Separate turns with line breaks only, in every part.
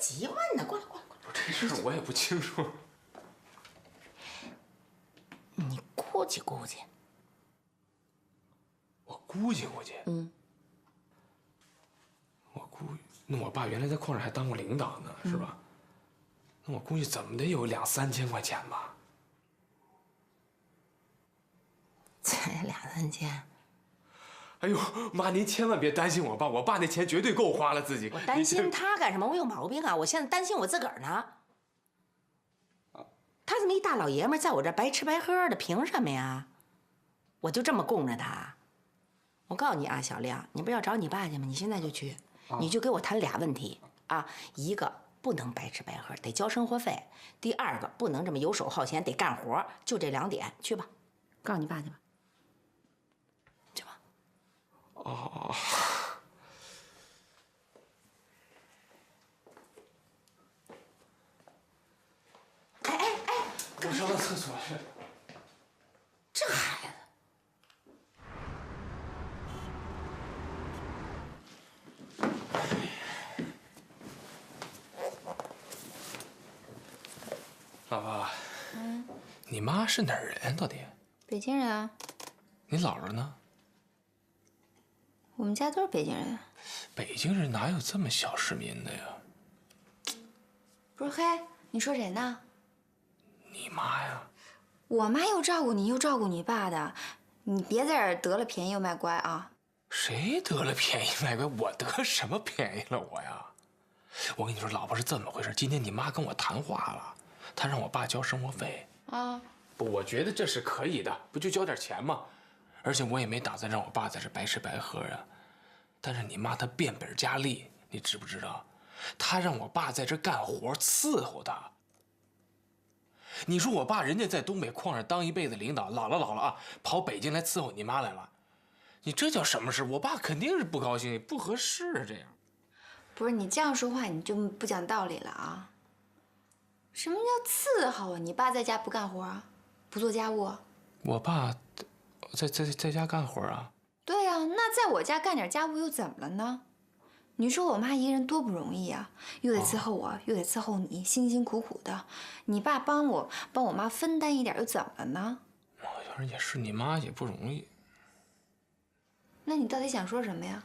急问呢？过来。
这事儿我也不清楚。
你估计。
我估计。那我爸原来在矿上还当过领导呢，是吧？那我估计怎么得有2、3千块钱吧？
才2、3千。
哎呦，妈，您千万别担心我爸，我爸那钱绝对够花了自己。
我担心他干什么？我有毛病啊！我现在担心我自个儿呢。他这么一大老爷们，在我这白吃白喝的，凭什么呀？我就这么供着他。我告诉你啊，小亮，你不是要找你爸去吗？你现在就去，你就给我谈2问题啊。一个不能白吃白喝，得交生活费；第2个不能这么游手好闲，得干活。就这2点，去吧。告诉你爸去吧。去吧。
哦。我上个厕所去。
这孩子。
老婆，你妈是哪儿人？到底？
北京人啊。
你姥姥呢？
我们家都是北京人。
北京人哪有这么小市民的呀？
不是，嘿，你说谁呢？
你妈呀！
我妈又照顾你又照顾你爸的，你别在这儿得了便宜又卖乖啊！
谁得了便宜卖乖？我得什么便宜了我呀？我跟你说，老婆是这么回事。今天你妈跟我谈话了，她让我爸交生活费
啊。
不，我觉得这是可以的，不就交点钱吗？而且我也没打算让我爸在这白吃白喝啊。但是你妈她变本加厉，你知不知道？她让我爸在这干活伺候她。你说我爸人家在东北矿上当一辈子领导，老了啊，跑北京来伺候你妈来了，你这叫什么事？我爸肯定是不高兴，不合适啊，这样。
不是你这样说话，你就不讲道理了啊！什么叫伺候啊？你爸在家不干活啊，不做家务？
我爸在家干活啊。
对呀，那在我家干点家务又怎么了呢？你说我妈一个人多不容易啊，又得伺候我，又得伺候你，辛辛苦苦的。你爸帮我妈分担一点又怎么了呢？
要是也是，你妈也不容易。
那你到底想说什么呀？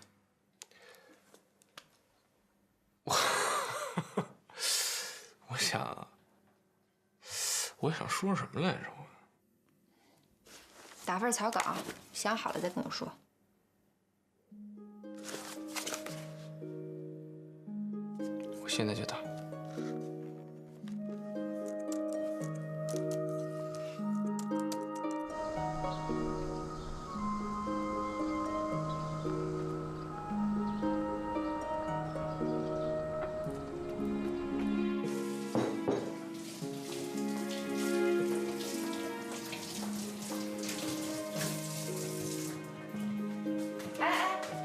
我想说什么来着？打份草稿，想好了再跟我说。
我现在就打。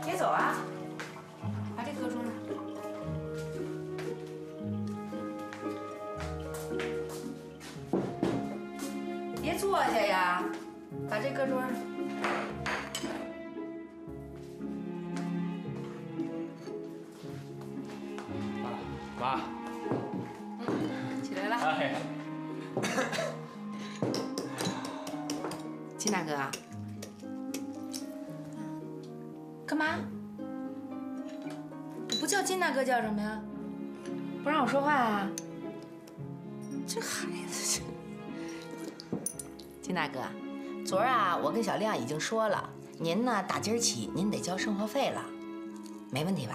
别走啊！把这搁桌上。别坐下呀，把这搁桌上。
妈，
起来了。
哎，
金大哥。干嘛？不叫金大哥叫什么呀？不让我说话啊？这孩子，金大哥，昨儿啊，我跟小亮已经说了，您呢打今儿起您得交生活费了，没问题吧？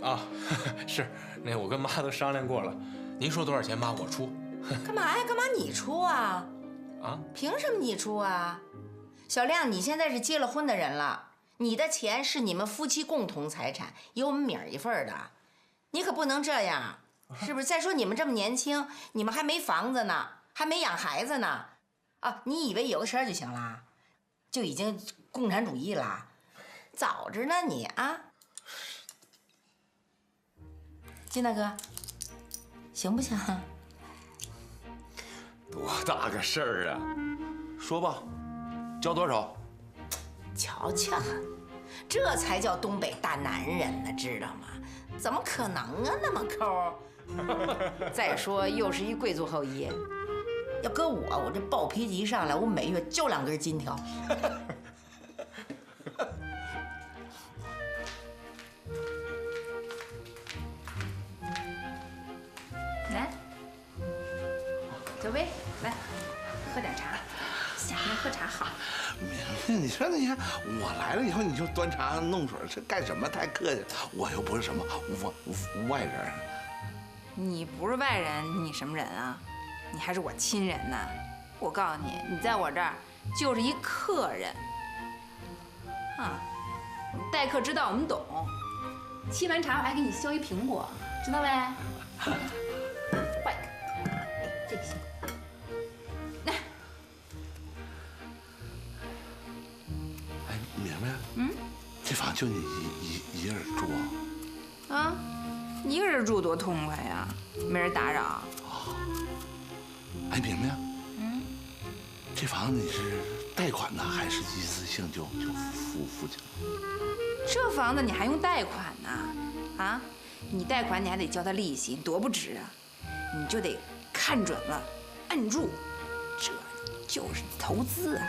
啊，是，那我跟妈都商量过了，您说多少钱，妈我出。
干嘛呀？干嘛你出啊？
啊？
凭什么你出啊？小亮，你现在是结了婚的人了，你的钱是你们夫妻共同财产，有我们米儿一份的，你可不能这样，是不是？再说你们这么年轻，你们还没房子呢，还没养孩子呢，啊，你以为有个婶儿就行了，就已经共产主义了？早着呢你啊！金大哥，行不行？
多大个事儿啊！说吧。交多少？
瞧瞧，这才叫东北大男人呢，知道吗？怎么可能啊，那么抠？再说又是一贵族后裔，要搁我这暴脾气一上来，我每月就2根金条。来，小薇，来喝点茶，夏天喝茶好。
你说，你看我来了以后，你就端茶弄水，这干什么？太客气了，我又不是什么外人。
你不是外人，你什么人啊？你还是我亲人呢。我告诉你，你在我这儿就是一客人。啊，待客之道我们懂。沏完茶我还给你削一苹果，知道没？换一个，哎，这个行。来，
哎，明白？这房就你一个人住啊？
啊，一个人住多痛快呀，没人打扰。
哎，明明，这房子你是贷款呢，还是一次性就付清？
这房子你还用贷款呢？啊，你贷款你还得交他利息，多不值啊！你就得看准了，摁住，这就是投资啊！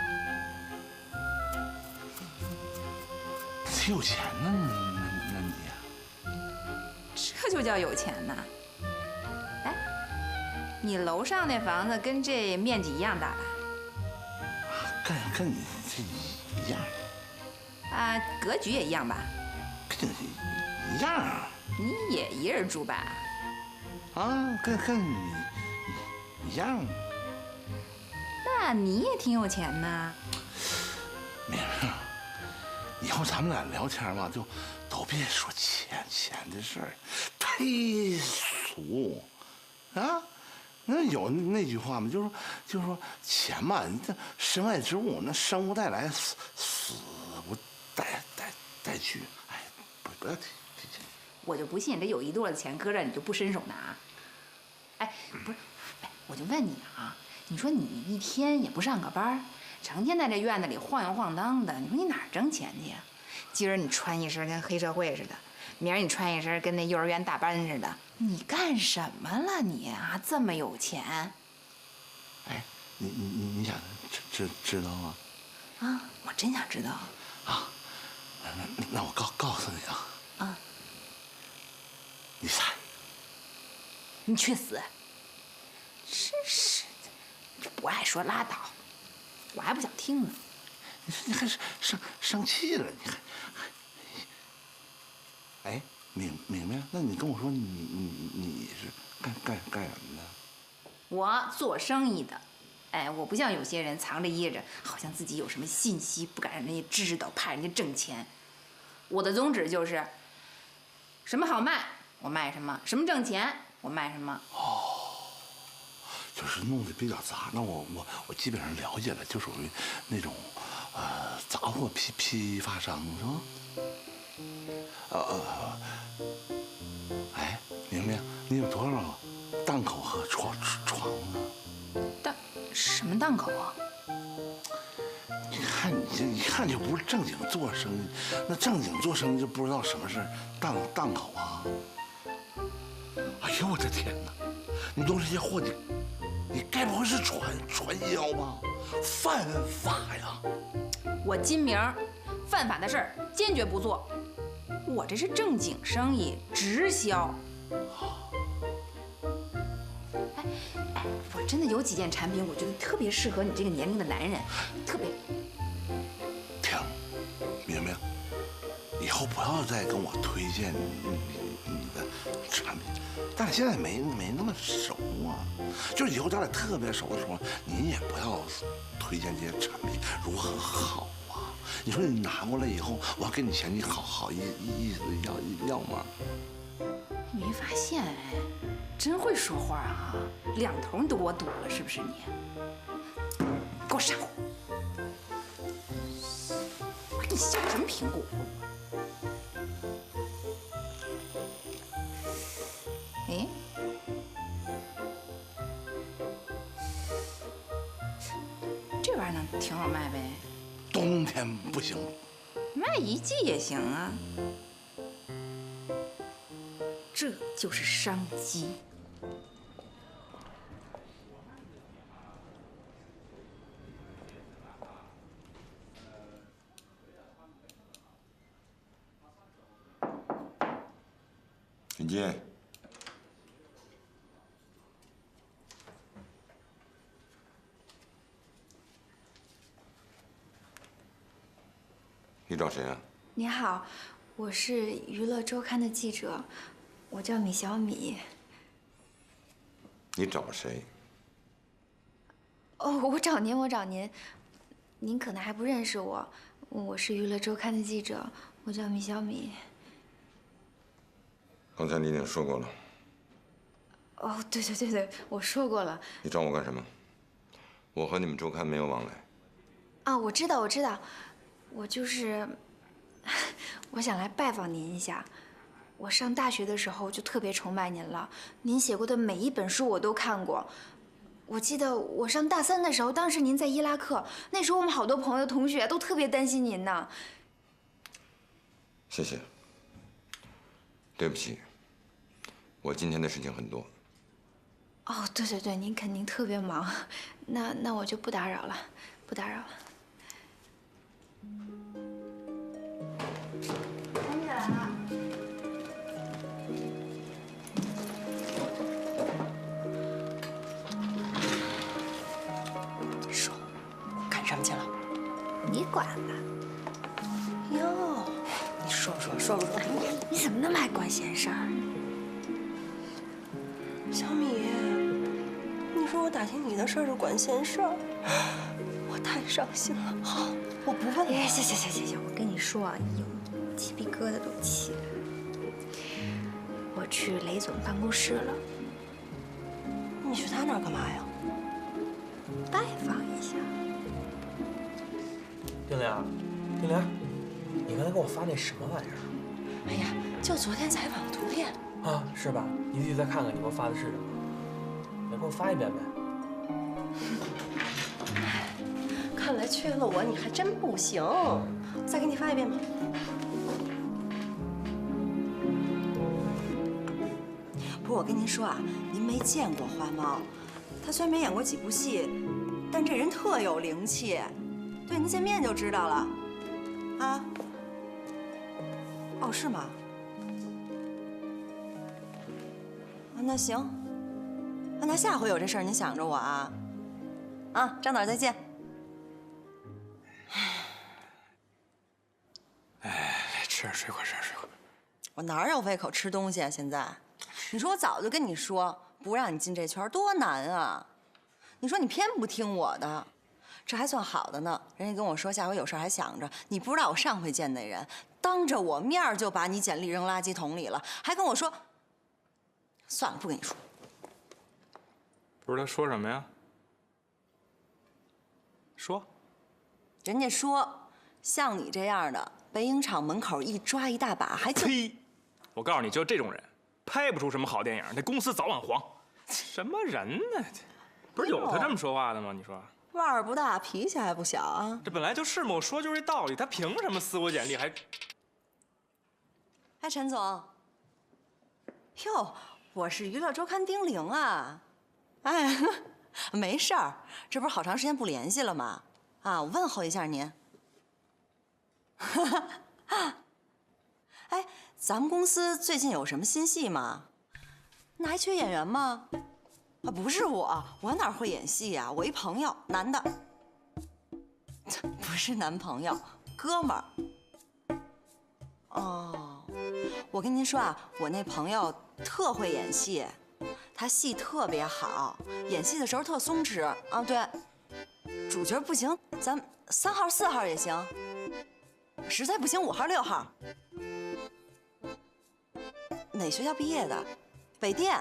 挺有钱呢，那你呀？
这就叫有钱呐！哎，你楼上那房子跟这面积一样大吧？
跟你这一样。
啊，格局也一样吧？
跟你一样啊。
你也一人住吧？
啊，跟你一样。
那你也挺有钱呐。
明明，以后咱们俩聊天嘛，就都别说钱的事儿，忒俗啊！那有那句话嘛，就是说钱嘛，你这身外之物，那生不带来，死不带去。哎，不要提钱。
我就不信这有一摞的钱搁这儿你就不伸手拿。哎，不是，哎，我就问你啊，你说你一天也不上个班，成天在这院子里晃悠晃荡的，你说你哪儿挣钱去呀？今儿你穿一身跟黑社会似的，明儿你穿一身跟那幼儿园大班似的，你干什么了你啊？这么有钱？
哎，你想知道吗？
啊，我真想知道。
啊，那我告诉你啊。
啊。
你猜。
你去死！真是的，不爱说拉倒，我还不想听呢。
你说你还是生气了，你还，哎，明明，那你跟我说你是干什么的？
我做生意的，哎，我不像有些人藏着掖着，好像自己有什么信息不敢让人家知道，怕人家挣钱。我的宗旨就是，什么好卖我卖什么，什么挣钱我卖什么。
哦，就是弄得比较杂。那我基本上了解了，就属于那种杂货批发商是吧？哎，明明，你有多少档口和床啊？
什么档口啊？
你看你这一看就不是正经做生意，那正经做生意就不知道什么是档口啊！哎呦我的天哪！你弄这些货，你该不会是传销吧？犯法呀！
我金明，犯法的事儿坚决不做。我这是正经生意，直销。哎，我真的有几件产品，我觉得特别适合你这个年龄的男人，特别。
停，明明，以后不要再跟我推荐你的产品。咱俩现在没那么熟啊，就是以后咱俩特别熟的时候，你也不要推荐这些产品如何好啊。你说你拿过来以后，我要给你钱，你好意思要吗？
没发现哎，真会说话啊，两头你都给我堵了，是不是你？给我上！我给你削什么苹果？哎，这玩意儿能挺好卖呗？
冬天不行，
卖一季也行啊。
这就是商机。
请进。你找谁啊？
你好，我是娱乐周刊的记者，我叫米小米。
你找谁？
哦，我找您，您可能还不认识我，我是娱乐周刊的记者，我叫米小米。
刚才你已经说过了。
哦，对，我说过了。
你找我干什么？我和你们周刊没有往来。
啊，我知道，我就是，我想来拜访您一下。我上大学的时候就特别崇拜您了，您写过的每一本书我都看过。我记得我上大3的时候，当时您在伊拉克，那时候我们好多朋友同学都特别担心您呢。
谢谢。对不起，我今天的事情很多。
哦，对，您肯定特别忙，那我就不打扰了，不打扰了。
红姐来了。
说，干什么去了？
你管吧。
哟，你说说。
你怎么那么爱管闲事儿？
小米，你说我打听你的事儿就管闲事儿，我太伤心了。好，我不问了。
哎，行，我跟你说啊，有鸡皮疙瘩都起来了。我去雷总办公室了。
你去他那儿干嘛呀？
拜访一下。
丁玲，你刚才给我发那什么玩意儿？
哎呀，就昨天采访的图片。
啊，是吧？你自己再看看，你给我发的是什么？再给我发一遍呗。
看来缺了我你还真不行，再给你发一遍吧。不是我跟您说啊，您没见过花猫，他虽然没演过几部戏，但这人特有灵气。对，您见面就知道了。啊？哦，是吗？那行，那下回有这事儿您想着我啊。啊，张导再见。
哎，吃点水果，吃点水果。
我哪有胃口吃东西啊？现在，你说我早就跟你说不让你进这圈多难啊！你说你偏不听我的，这还算好的呢。人家跟我说下回有事还想着你，不知道我上回见那人当着我面就把你简历扔垃圾桶里了，还跟我说。算了，不跟你说。
不是他说什么呀？说。
人家说，像你这样的，北影厂门口一抓一大把，还就……
呸！我告诉你，就这种人，拍不出什么好电影，那公司早晚黄。什么人呢？不是有他这么说话的吗？你说。
腕儿不大，脾气还不小啊。
这本来就是嘛，我说就是这道理。他凭什么撕我简历还？
哎，陈总。哟。我是娱乐周刊丁玲啊，哎，没事儿，这不是好长时间不联系了吗？啊，我问候一下您。哎，咱们公司最近有什么新戏吗？那还缺演员吗？啊，不是我哪会演戏呀？我一朋友，男的，不是男朋友，哥们儿。哦，我跟您说啊，我那朋友特会演戏，他戏特别好，演戏的时候特松弛啊。对，主角不行，咱3号、4号也行，实在不行5号、6号。哪学校毕业的？北电。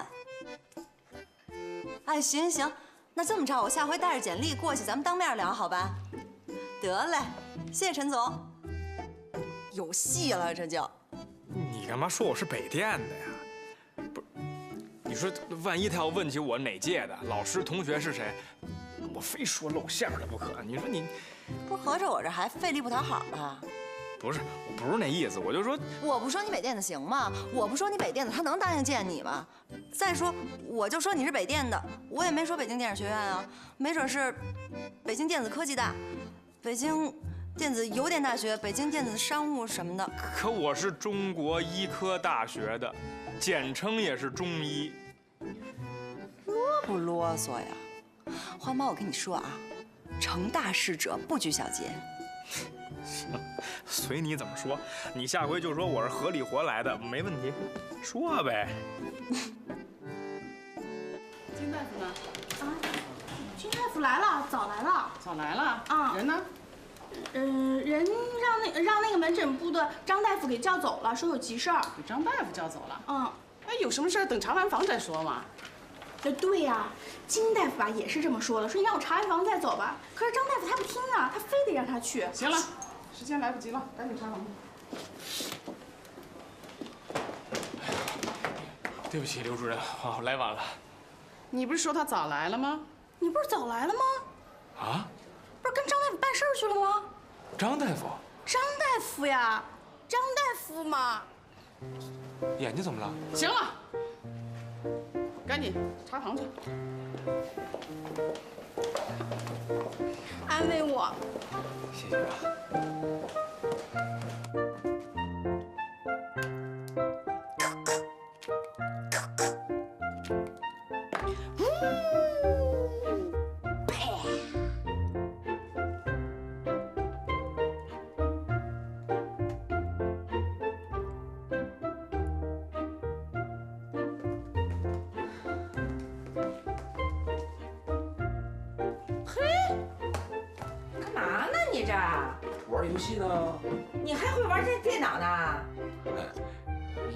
哎，行，那这么着，我下回带着简历过去，咱们当面聊，好吧？得嘞，谢谢陈总。有戏了，这就。
你干嘛说我是北电的呀？不是，你说万一他要问起我哪届的老师同学是谁，我非说露馅了不可。你说你，
不合着我这还费力不讨好吧？
不是，我不是那意思，我就说，
我不说你北电的行吗？我不说你北电的，他能答应见你吗？再说，我就说你是北电的，我也没说北京电影学院啊，没准是北京电子科技大、北京电子邮电大学、北京电子商务什么的。
可我是中国医科大学的，简称也是中医。
啰不啰嗦呀？花猫，我跟你说啊，成大事者不拘小节。
随你怎么说，你下回就说我是河里活来的，没问题，说呗。
金大夫呢？啊，金大夫来了，早来了。
早来了
啊，
人呢？
人让那个门诊部的张大夫给叫走了，说有急事儿。
给张大夫叫走了。
嗯，
哎，有什么事儿等查完房再说嘛。
对呀，金大夫吧也是这么说的，说你让我查完房再走吧。可是张大夫他不听啊，他非得让他去。
行了，时间来不及了，赶紧查房吧。
对不起，刘主任，我来晚了。
你不是说他早来了吗？
你不是早来了吗？
啊？
不是跟张大夫办事儿去了吗？
张大夫？
张大夫呀，张大夫嘛。
眼睛怎么了？
行了，赶紧查房去。
安慰我。
谢谢啊。
干嘛呢你这？
玩游戏呢。
你还会玩这电脑呢？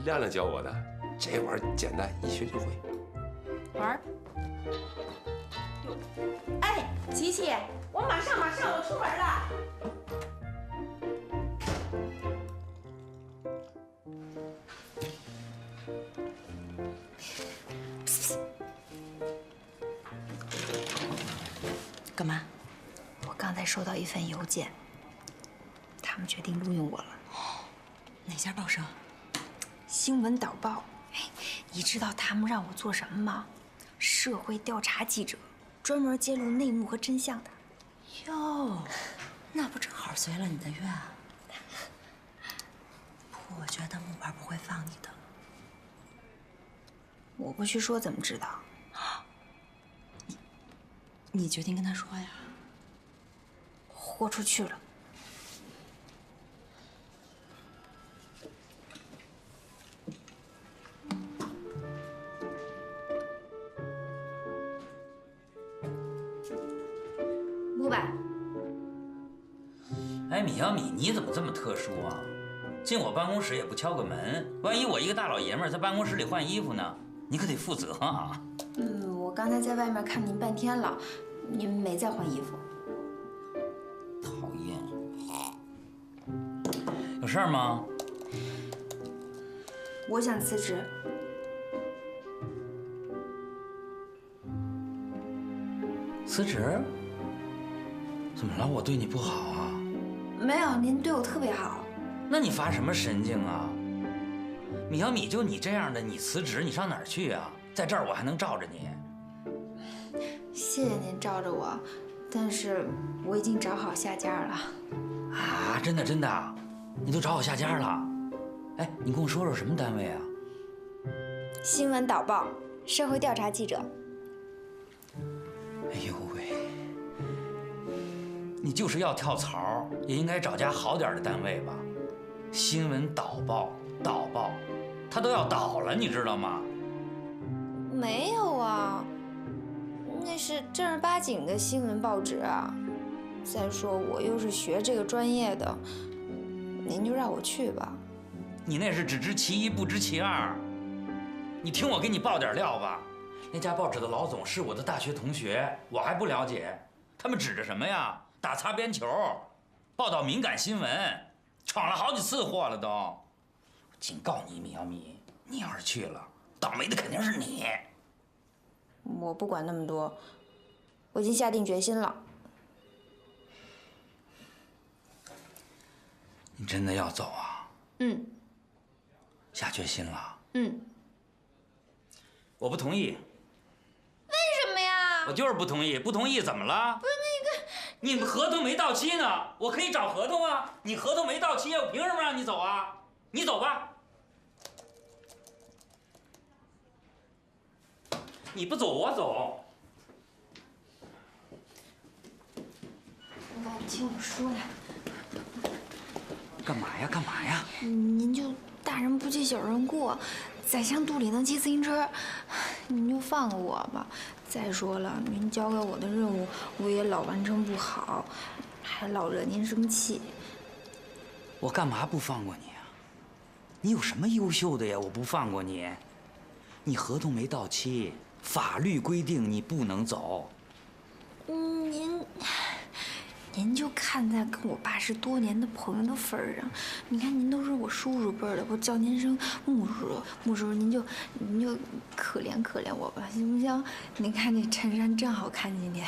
亮亮教我的，这玩意儿简单，一学就会。
玩。哎，琪琪，我马上我出门了。
干嘛？
我刚才收到一份邮件，他们决定录用我了。
哪家报社？
新闻导报。哎，你知道他们让我做什么吗？社会调查记者，专门揭露内幕和真相的。
哟，那不正好随了你的愿啊？不过我觉得木板不会放你的。
我不去说怎么知道？
你决定跟他说呀？
豁出去了。500。
哎，米小米，你怎么这么特殊啊？进我办公室也不敲个门，万一我一个大老爷们儿在办公室里换衣服呢？你可得负责啊！
我刚才在外面看您半天了，您没在换衣服。
讨厌。有事儿吗？
我想辞职。
辞职？怎么了？我对你不好啊？
没有，您对我特别好。
那你发什么神经啊？米小米，就你这样的，你辞职你上哪儿去啊？在这儿我还能罩着你。
谢谢您罩着我，但是我已经找好下家了。
啊，真的真的，你都找好下家了？哎，你跟我说说什么单位啊？
新闻导报，社会调查记者。
哎呦喂，你就是要跳槽，也应该找家好点的单位吧？新闻导报，它都要倒了，你知道吗？
没有啊，那是正儿八经的新闻报纸啊。再说我又是学这个专业的，您就让我去吧。
你那是只知其一不知其二。你听我给你爆点料吧，那家报纸的老总是我的大学同学，我还不了解。他们指着什么呀？打擦边球，报道敏感新闻，闯了好几次祸了都。我警告你，米小米，你要是去了，倒霉的肯定是你。
我不管那么多，我已经下定决心了。
你真的要走啊？
嗯。
下决心了？
嗯。
我不同意。
为什么呀？
我就是不同意，不同意怎么了？
不是那个，
你们合同没到期呢，我可以找合同啊。你合同没到期，我凭什么让你走啊？你走吧。你不走，我走。
爸，听我说呀。
干嘛呀？干嘛呀？
您就大人不计小人过，宰相肚里能骑自行车，您就放过我吧。再说了，您交给我的任务，我也老完成不好，还老惹您生气。
我干嘛不放过你啊？你有什么优秀的呀？我不放过你。你合同没到期，法律规定你不能走。
您就看在跟我爸是多年的朋友的份上，你看您都是我叔叔辈的，我叫您声穆叔叔，穆叔叔您就可怜可怜我吧，行不行？您看这衬衫真好看，今天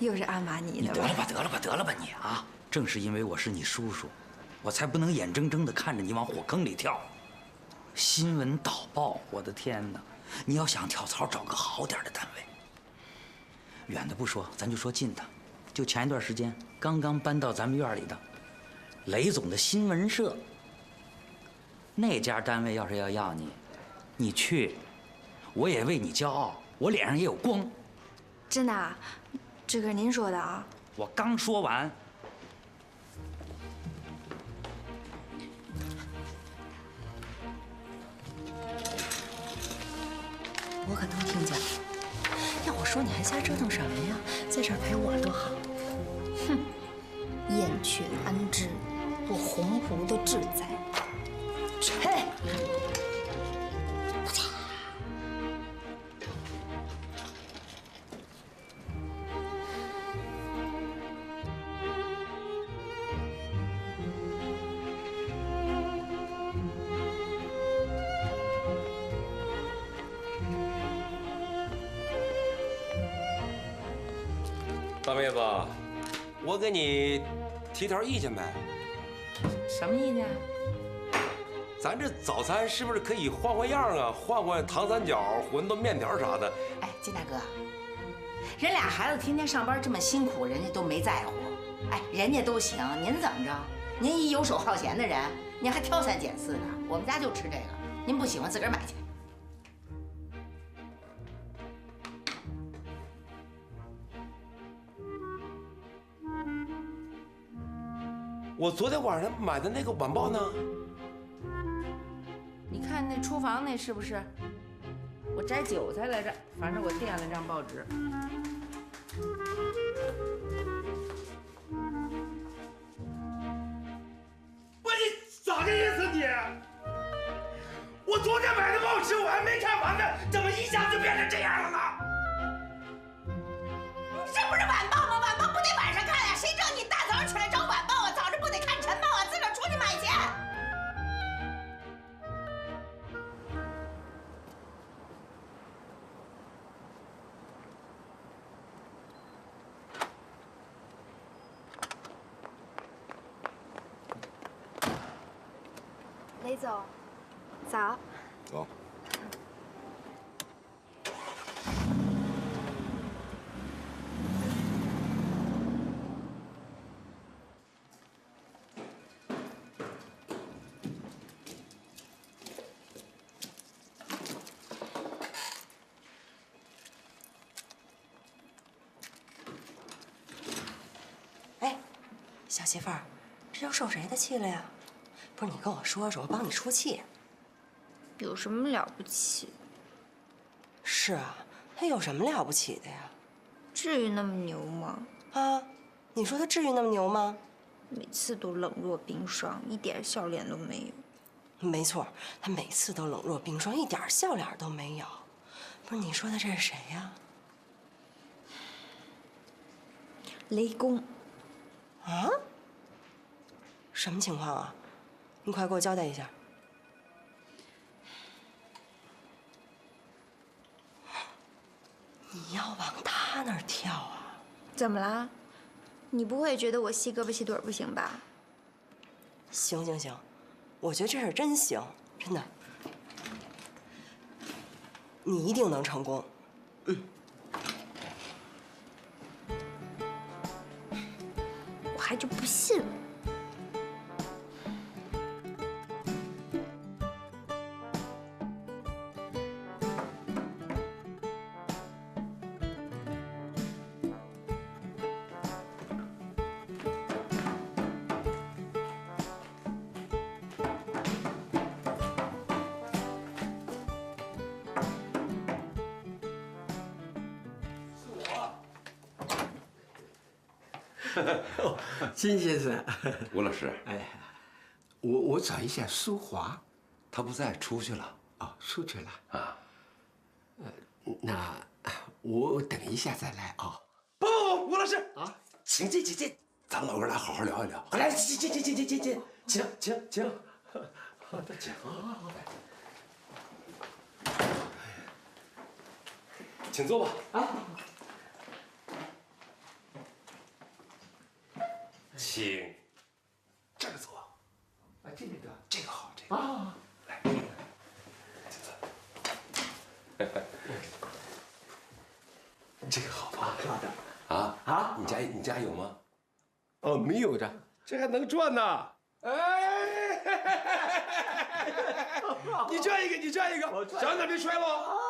又是阿玛尼的。
得了吧，得了吧，得了吧你啊！正是因为我是你叔叔，我才不能眼睁睁地看着你往火坑里跳。新闻导报，我的天哪！你要想跳槽，找个好点的单位。远的不说，咱就说近的。就前一段时间刚刚搬到咱们院里的雷总的新闻社，那家单位要是要你，你去，我也为你骄傲，我脸上也有光。
真的啊？这可是您说的啊？
我刚说完。
我可都听见了。要我说，你还瞎折腾什么呀？在这儿陪我多好。
哼，燕雀安知，我鸿鹄的志在。
嘿，
大妹子，我给你提条意见呗。
什么意见？
咱这早餐是不是可以换换样啊？换换糖三角、馄饨、面条啥的。
哎，金大哥，人俩孩子天天上班这么辛苦，人家都没在乎。哎，人家都行，您怎么着？您一游手好闲的人，您还挑三拣四的。我们家就吃这个，您不喜欢自个儿买去。
我昨天晚上买的那个晚报呢？
你看那厨房那是不是？我摘韭菜来着，反正我垫了张报纸。
不，你咋个意思你？我昨天买的报纸我还没看完呢，怎么一下就变成这样了呢？
这不是晚报吗？晚报不得晚上看呀？谁知道你大早上起来找晚报啊？早上不得看晨报啊？自个儿出去买去。
雷总，早。
走。
哎，小媳妇儿，这又受谁的气了呀？不是你跟我说说，我帮你出气。
有什么了不起？
是啊，他有什么了不起的呀？
至于那么牛吗？
啊，你说他至于那么牛吗？
每次都冷若冰霜，一点笑脸都没有。
没错，他每次都冷若冰霜，一点笑脸都没有。不是你说的这是谁呀？
雷公。
啊？什么情况啊？你快给我交代一下。你要往他那儿跳啊？
怎么啦？你不会觉得我细胳膊细腿不行吧？
行行行，我觉得这事儿真行，真的，你一定能成功。
我还就不信。
哦，金先生，
吴老师，
哎，我找一下淑华，
他不在，出去了。
哦，出去了
啊。
那我等一下再来啊。
不，吴老师啊，请进，请进，咱老哥俩好好聊一聊。来，进，请。好的，请。
请坐吧。
啊。
请这儿坐。
啊，这个
这个好，这个
啊。
来，这个好吧？
好的。
啊，你家有吗？
哦，没有的。
这还能转呢？哎，你转一个，小点别摔喽。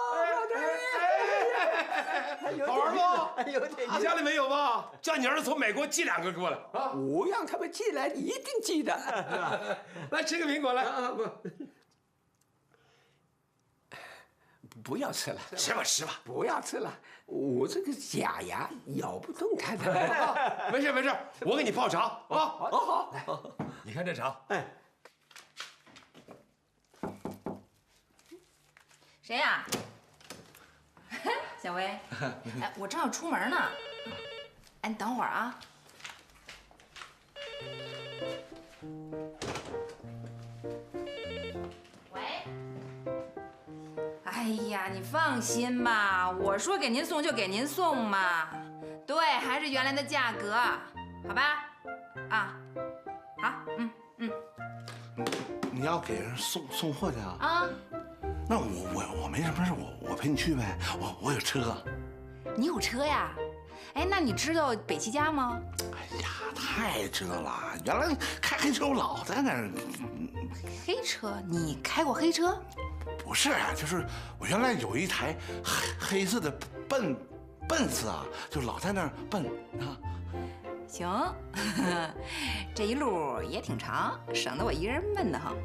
好玩不？
有点。
你家里没有吧？叫你儿子从美国寄2个给我来啊！
我让他们寄来，你一定寄的。
来吃个苹果来。
不要吃了，
吃吧，
不要吃了。我这个假牙咬不动它的。
没事，我给你泡茶啊。
好，
你看这茶，
哎，
谁呀？小薇，哎，我正要出门呢。哎，你等会儿啊。喂。哎呀，你放心吧，我说给您送就给您送嘛。对，还是原来的价格，好吧？啊，好，
你要给人送货去啊？
啊。
那我没什么事，我陪你去呗。我有车。
你有车呀？哎，那你知道北七家吗？
哎呀，太知道了。原来开黑车我老在那儿。
黑车？你开过黑车？
不是啊，就是我原来有一台黑色的奔驰啊，就老在那儿奔啊。
行，这一路也挺长，省得我一人闷得慌。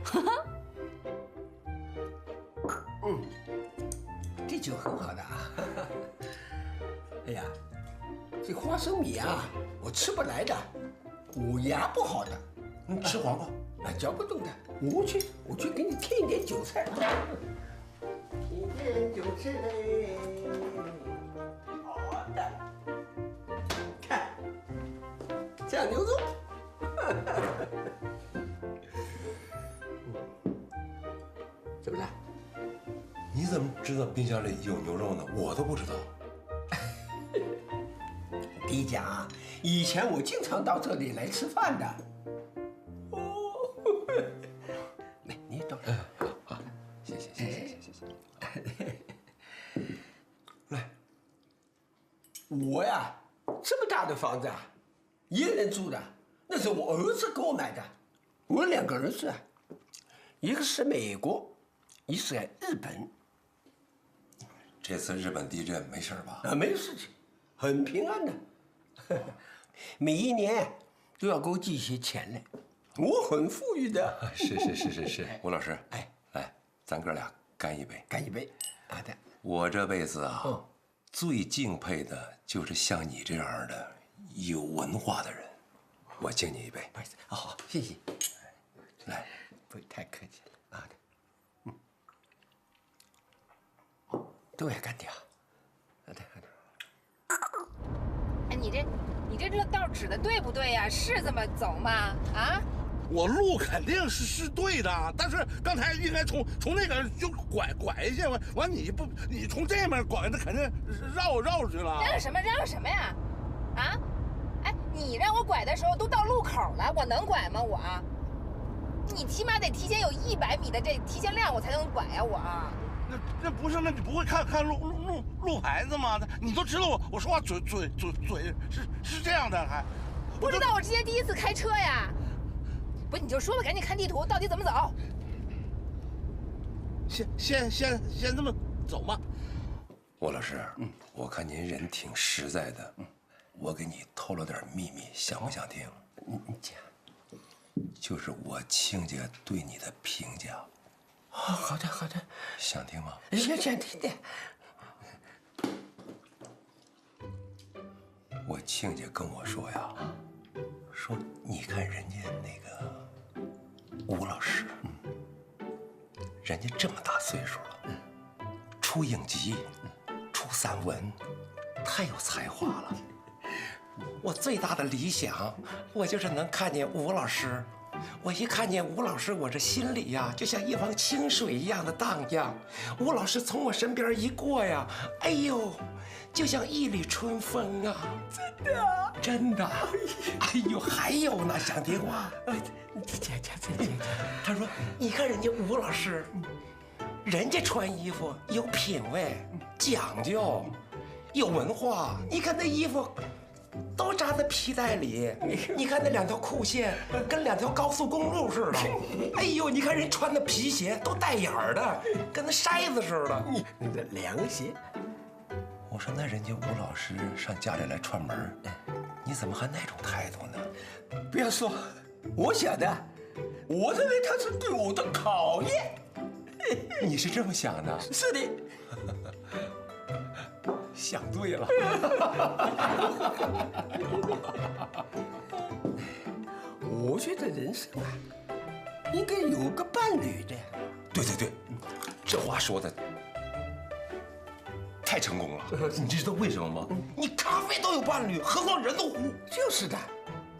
这酒很好的啊。哎呀，这花生米啊，我吃不来的，我牙不好的。
你吃黄瓜？
啊，嚼不动的。我去给你添一点韭菜。添点韭菜嘞。好的。看，酱牛肉。怎么了？
你怎么知道冰箱里有牛肉呢？我都不知道。
跟你讲啊，以前我经常到这里来吃饭的。哦，来，你倒。
好，谢谢。
来，我呀，这么大的房子啊，一个人住的，那是我儿子给我买的。我2个儿子啊，一个是美国，一个是日本。
这次日本地震没事吧？
啊，没事情，很平安的。每一年都要给我寄一些钱来，我很富裕的。
是，吴老师，哎，来，咱哥俩干一杯。
干一杯，好的。
我这辈子啊，最敬佩的就是像你这样的有文化的人，我敬你一杯。
不好意思，好，谢谢。
来，
不太客气了，好的。都要干掉。好的。
哎，你这道指的对不对呀？是这么走吗？啊？
我路肯定是对的，但是刚才应该从那个就拐一下，完你从这面拐，那肯定绕出去了。
让什么呀？啊？哎，你让我拐的时候都到路口了，我能拐吗？你起码得提前有100米的这提前量，我才能拐呀我。
那不是？那你不会看路牌子吗？你都知道我说话嘴是这样的，还
不知道我之前第一次开车呀？不是你就说吧，赶紧看地图，到底怎么走？
先这么走吧。
吴老师，我看您人挺实在的，我给你透露点秘密，想不想听？
你讲。
就是我亲家对你的评价。
好的，好的。
想听吗？
想听的。
我亲家跟我说呀，说你看人家那个吴老师，人家这么大岁数了，出影集，出散文，太有才华了。我最大的理想，我就是能看见吴老师。我一看见吴老师，我这心里呀，就像一汪清水一样的荡漾。吴老师从我身边一过呀，哎呦，就像一缕春风啊！真的，真的。哎呦，还有呢，想听吗？讲。他说：“你看人家吴老师，人家穿衣服有品位、讲究、有文化。你看那衣服。”都扎在皮带里，你看那2条裤线跟2条高速公路似的。哎呦，你看人穿的皮鞋都带眼儿的，跟那筛子似的。
那个凉鞋。
我说那人家吴老师上家里来串门，你怎么还那种态度呢？
不要说，我想的，我认为他是对我的考验。
你是这么想的？
是的。
想对了。
我觉得人生啊，应该有个伴侣的。
对，这话说的太成功了。你知道为什么吗？你咖啡都有伴侣，何况人都无。
就是的，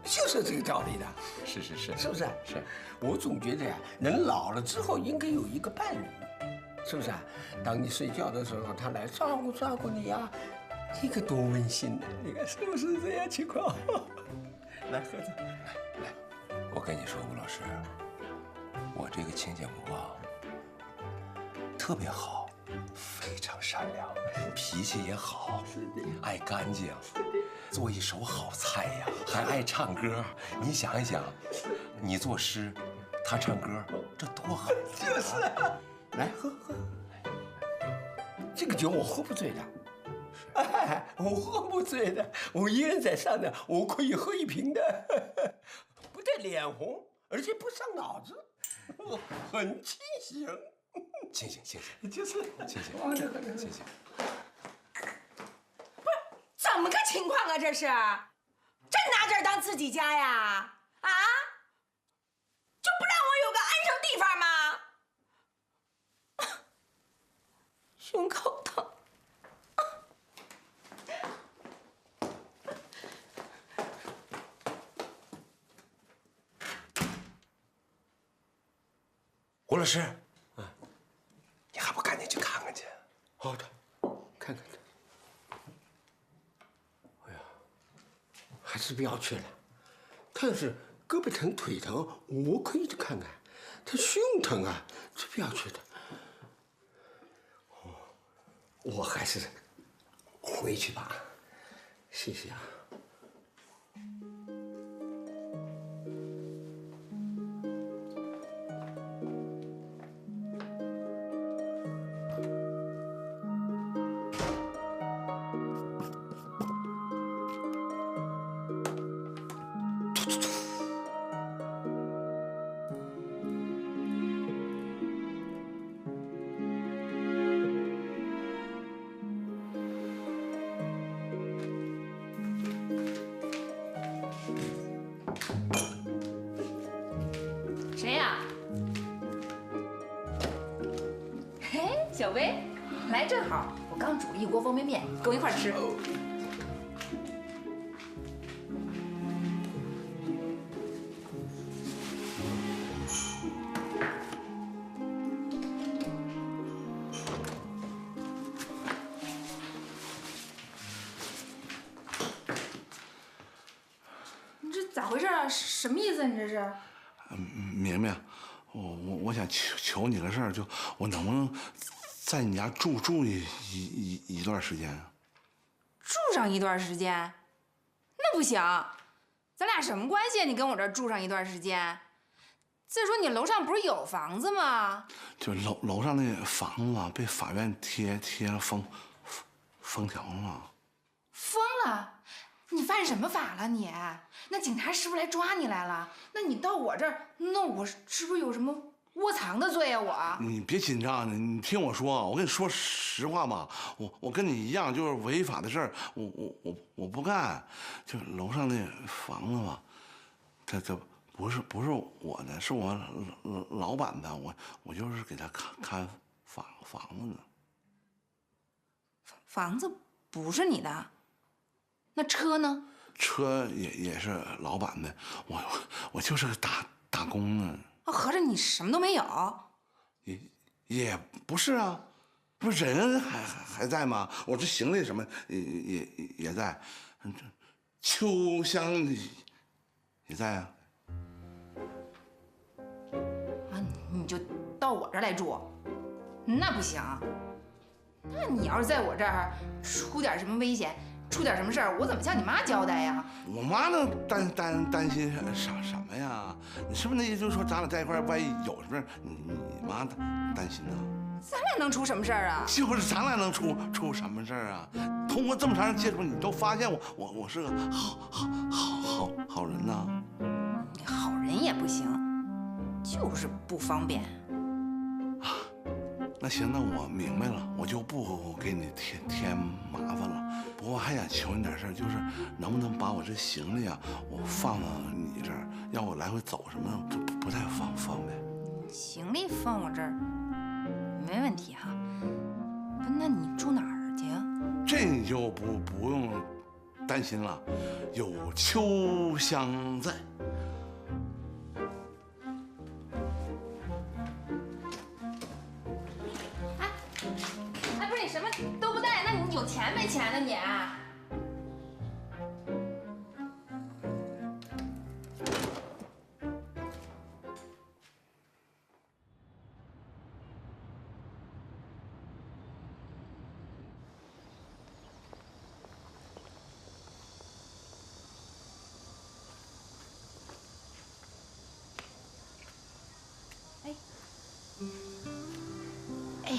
就是这个道理的。
是，
是不是？
是。
我总觉得呀，人老了之后应该有一个伴侣。是不是啊？当你睡觉的时候，他来照顾你呀，你可多温馨呢！你看是不是这样情况？来喝着，
来，我跟你说，吴老师，我这个亲家母啊，特别好，非常善良，脾气也好，爱干净，做一手好菜呀，还爱唱歌。你想一想，你作诗，他唱歌，这多好！
就是啊。来喝，这个酒我喝不醉的，我喝不醉的，我一人在上呢，我可以喝1瓶的，不但脸红，而且不伤脑子，我很清醒。
清醒，
就是
清醒。
不是，
怎么个情况啊？这是，真拿这儿当自己家呀？啊？就不让我有个安生地方吗？胸口疼。
吴老师，你还不赶紧去看看去？
好的，看看他。哎呀，还是不要去了。他要是胳膊疼、腿疼，我可以去看看。他胸疼啊，这不要去的。我还是回去吧，谢谢啊。
谁呀？嘿，小薇，来正好，我刚煮了一锅方便面，跟我一块吃。
你这咋回事啊？什么意思？你这是？
明明，我想求你个事儿，就我能不能在你家住一段时间啊？
住上一段时间，那不行，咱俩什么关系啊？你跟我这儿住上一段时间。再说你楼上不是有房子吗？
就楼上那房子啊，被法院贴了封条了。
疯了！你犯什么法了你？那警察是不是来抓你来了？那你到我这儿，那我是不是有什么窝藏的罪啊？我
你别紧张，你听我说，我跟你说实话吧，我跟你一样，就是违法的事儿，我不干。就楼上那房子吧，这不是我的，是我老板的，我就是给他看房子的。
房子不是你的，那车呢？
车也是老板的，我就是个打工的。
哦，合着你什么都没有？
也不是啊，不是人还在吗？我这行李什么也在，秋香也在啊。
你就到我这儿来住，那不行。那你要是在我这儿出点什么危险，出点什么事儿，我怎么向你妈交代呀？
我妈能担心什么呀？你是不是那意思就是说咱俩在一块儿，万一有什么事你妈担心呢？
咱俩能出什么事儿啊？
就是咱俩能出什么事儿啊？通过这么长时间接触，你都发现我是个好人呐。
你好人也不行，就是不方便。
那行，那我明白了，我就不给你添麻烦了。不过还想求你点事儿，就是能不能把我这行李啊，我放到你这儿，要我来回走什么的，就不太方便。
行李放我这儿没问题哈。不，那你住哪儿去啊？
这你就不用担心了，有秋香在。
哎，不是你什么都不带，那你有钱没钱呢你？哎，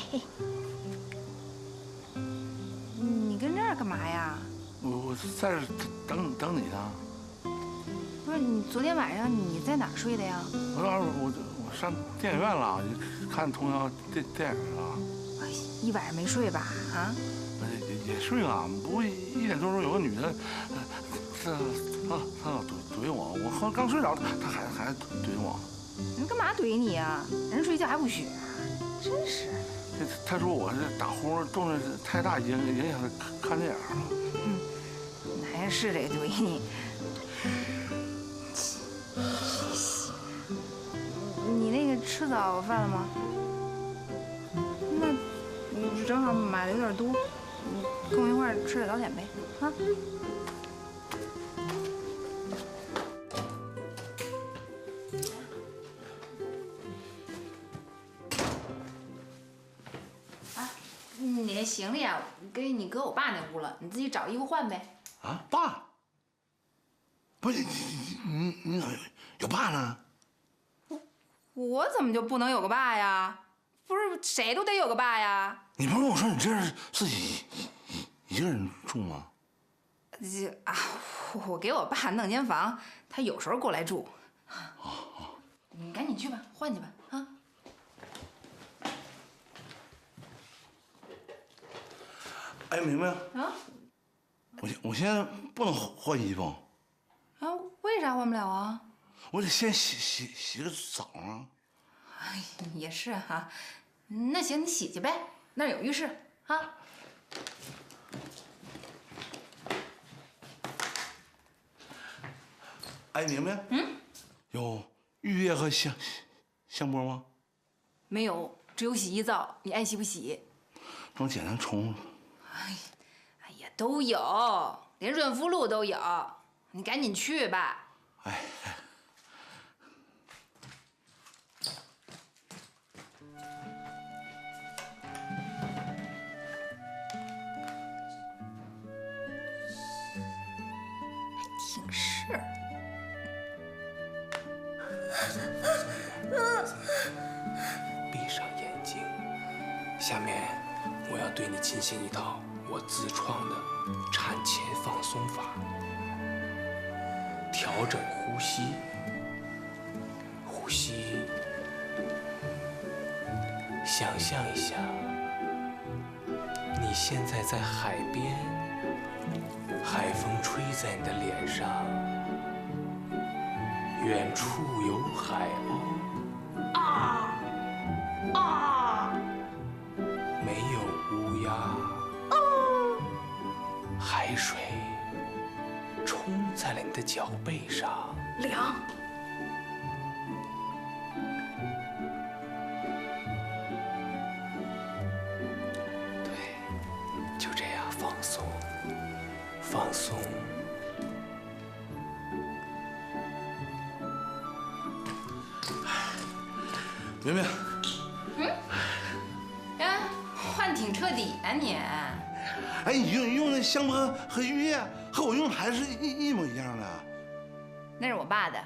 你跟这儿干嘛呀？
我在这等你呢。
不是你昨天晚上你在哪儿睡的呀？
我上电影院了，看童谣电影了。
哎，一晚上没睡吧？啊？
也睡了，不过1点多钟有个女的，她老怼我，我刚睡着，她还怼我。
人干嘛怼你呀？人睡觉还不许啊？真是。
她说我这打呼动静太大，影响她看电影了。
还是得怼你。你那个吃早饭了吗？那你正好买的有点多，你跟我一块儿吃点早点呗，啊？你那行李啊，给你搁我爸那屋了，你自己找衣服换呗。
啊，爸？不是你有爸呢？
我怎么就不能有个爸呀？不是谁都得有个爸呀？
你不是跟我说你这是自己一个人住吗？
我给我爸弄间房，他有时候过来住。你赶紧去吧，换去吧，啊！
哎，明白
啊？
我现在不能换衣服。
啊？为啥换不了啊？
我得先洗个澡啊。
哎，也是哈。那行，你洗去呗，那儿有浴室啊。
哎，明白？有浴液和香波吗？
没有，只有洗衣皂，你爱洗不洗？
那我简单冲。
哎呀，都有，连润肤露都有，你赶紧去吧。
哎，
闭上眼睛，下面我要对你进行一套我自创的产前放松法，调整呼吸，呼吸，想象一下，你现在在海边，海风吹在你的脸上，远处有海鸥。没有乌鸦，海水冲在了你的脚背上，
凉。
对，就这样放松，放松。
明明。
换挺彻底啊你！
哎，你用那香波和玉叶和我用的还是一模一样的。
那是我爸的。